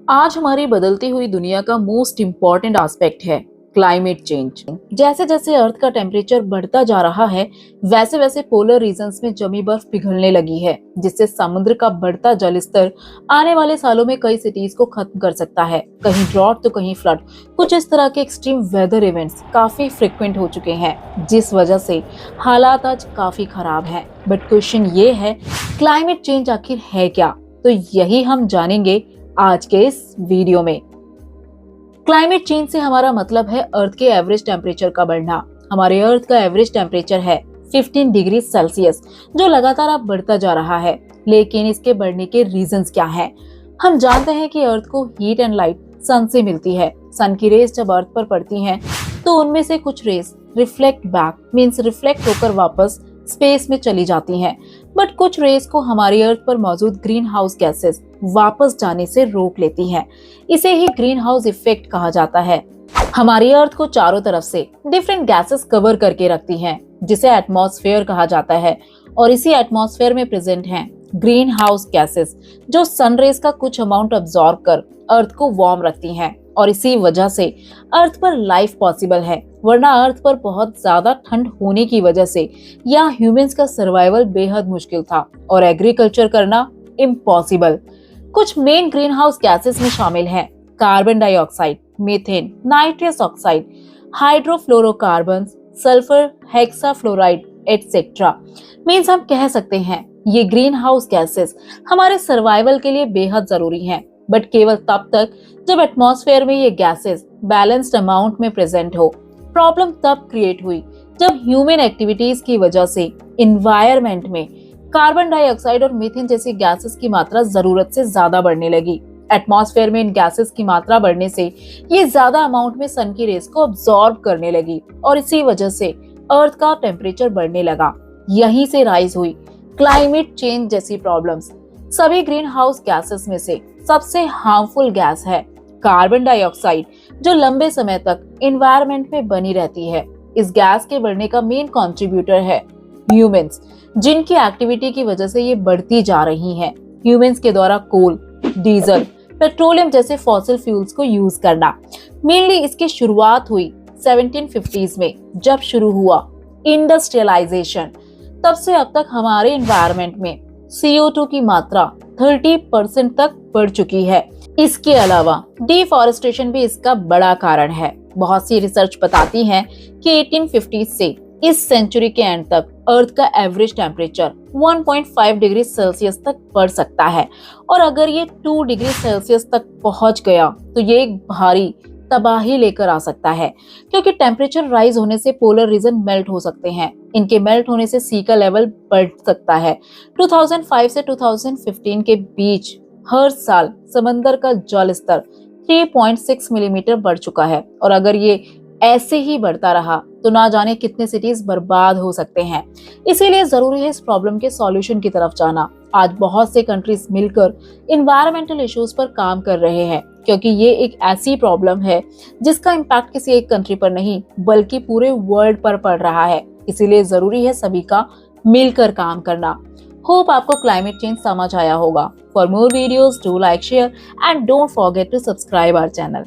आज हमारी बदलती हुई दुनिया का मोस्ट इम्पॉर्टेंट एस्पेक्ट है क्लाइमेट चेंज। जैसे जैसे अर्थ का टेम्परेचर बढ़ता जा रहा है, वैसे वैसे पोलर रीजन्स में जमी बर्फ पिघलने लगी है, जिससे समुद्र का बढ़ता जल स्तर आने वाले सालों में कई सिटीज को खत्म कर सकता है। कहीं ड्रॉट तो कहीं फ्लड। कुछ इस तरह के एक्सट्रीम वेदर इवेंट्स काफी फ्रिक्वेंट हो चुके हैं, जिस वजह से हालात आज काफी खराब हैं। बट क्वेश्चन ये है, क्लाइमेट चेंज आखिर है क्या? तो यही हम जानेंगे आज के इस वीडियो में। क्लाइमेट चेंज से हमारा मतलब है अर्थ के एवरेज टेम्परेचर का बढ़ना। हमारे अर्थ का एवरेज टेम्परेचर है 15 डिग्री सेल्सियस, जो लगातार अब बढ़ता जा रहा है। लेकिन इसके बढ़ने के रीजंस क्या हैं? हम जानते हैं कि अर्थ को हीट एंड लाइट सन से मिलती है। सन की रेस जब अर्थ पर पड़ती हैं, तो उनमें से कुछ rays reflect back means reflect होकर वापस स्पेस में चली जाती हैं। बट कुछ रेस को हमारी अर्थ पर मौजूद ग्रीन हाउस गैसेस वापस जाने से रोक लेती हैं। इसे ही ग्रीन हाउस इफेक्ट कहा जाता है। हमारी अर्थ को चारों तरफ से डिफरेंट गैसेस कवर करके रखती हैं, जिसे एटमॉस्फेयर कहा जाता है। और इसी एटमॉस्फेयर में प्रेजेंट हैं ग्रीन हाउस गैसेस, जो सनरेज का कुछ अमाउंट अब्सॉर्ब कर अर्थ को वार्म रखती हैं। और इसी वजह से अर्थ पर लाइफ पॉसिबल है, वरना अर्थ पर बहुत ज्यादा ठंड होने की वजह से यहाँ ह्यूमंस का सर्वाइवल बेहद मुश्किल था और एग्रीकल्चर करना इम्पॉसिबल। कुछ मेन ग्रीन हाउस गैसेस में शामिल हैं carbon dioxide, methane, nitrous oxide, hydrofluorocarbon, sulphur, hexafluoride etcetera. Means हम कह सकते हैं ये ग्रीन हाउस गैसेस हमारे सर्वाइवल के लिए बेहद जरूरी हैं, बट केवल तब तक जब एटमॉस्फेयर में ये गैसेस बैलेंस्ड अमाउंट में प्रेजेंट हो। प्रॉब्लम तब क्रिएट हुई जब ह्यूमन एक्टिविटीज की वजह से इन्वायरमेंट में कार्बन डाइऑक्साइड और मीथेन जैसी गैसेस की मात्रा जरूरत से ज्यादा बढ़ने लगी। एटमॉस्फेयर में इन गैसेस की मात्रा बढ़ने से ये ज्यादा अमाउंट में सन की रेस को अब्सॉर्ब करने लगी और इसी वजह से अर्थ का टेम्परेचर बढ़ने लगा। यहीं से राइज हुई क्लाइमेट चेंज जैसी प्रॉब्लम्स। सभी ग्रीन हाउस गैसेस में से सबसे हार्मफुल गैस है कार्बन डाइऑक्साइड, जो लंबे समय तक एनवायरनमेंट में बनी रहती है। इस गैस के बढ़ने का मेन कंट्रीब्यूटर है ह्यूमंस, जिनकी एक्टिविटी की वजह से ये बढ़ती जा रही हैं। ह्यूमंस के द्वारा कोल, डीजल, पेट्रोलियम जैसे फॉसिल फ्यूल्स को यूज करना। मेनली इसकी शुरुआत हुई 1750s में, जब शुरू हुआ इंडस्ट्रियलाइजेशन। तब से अब तक हमारे एनवायरनमेंट में CO2 की मात्रा 30% तक बढ़ चुकी है। इसके अलावा डिफॉरेस्टेशन भी इसका बड़ा कारण है। बहुत सी रिसर्च बताती है कि 1850 से इस सेंचुरी के एंड तक अर्थ का एवरेज टेम्परेचर 1.5 डिग्री सेल्सियस तक बढ़ सकता है। और अगर ये 2 डिग्री सेल्सियस तक पहुंच गया तो ये एक भारी तबाही लेकर आ सकता है, क्योंकि टेम्परेचर राइज होने से पोलर रीजन मेल्ट हो सकते हैं। इनके मेल्ट होने से सी का लेवल बढ़ सकता है। 2005 से 2015 के बीच हर साल समंदर का जल स्तर 3.6 मिलीमीटर बढ़ चुका है। और अगर ये ऐसे ही बढ़ता रहा तो ना जाने कितने सिटीज बर्बाद हो सकते हैं। इसीलिए जरूरी है इस प्रॉब्लम के सॉल्यूशन की तरफ जाना। आज बहुत से कंट्रीज मिलकर इन्वायरमेंटल इश्यूज पर काम कर रहे हैं, क्योंकि ये एक ऐसी प्रॉब्लम है जिसका इम्पैक्ट किसी एक कंट्री पर नहीं बल्कि पूरे वर्ल्ड पर पड़ रहा है। इसीलिए जरूरी है सभी का मिलकर काम करना। होप आपको क्लाइमेट चेंज समझ आया होगा। For more videos do like, share and don't forget to subscribe our channel.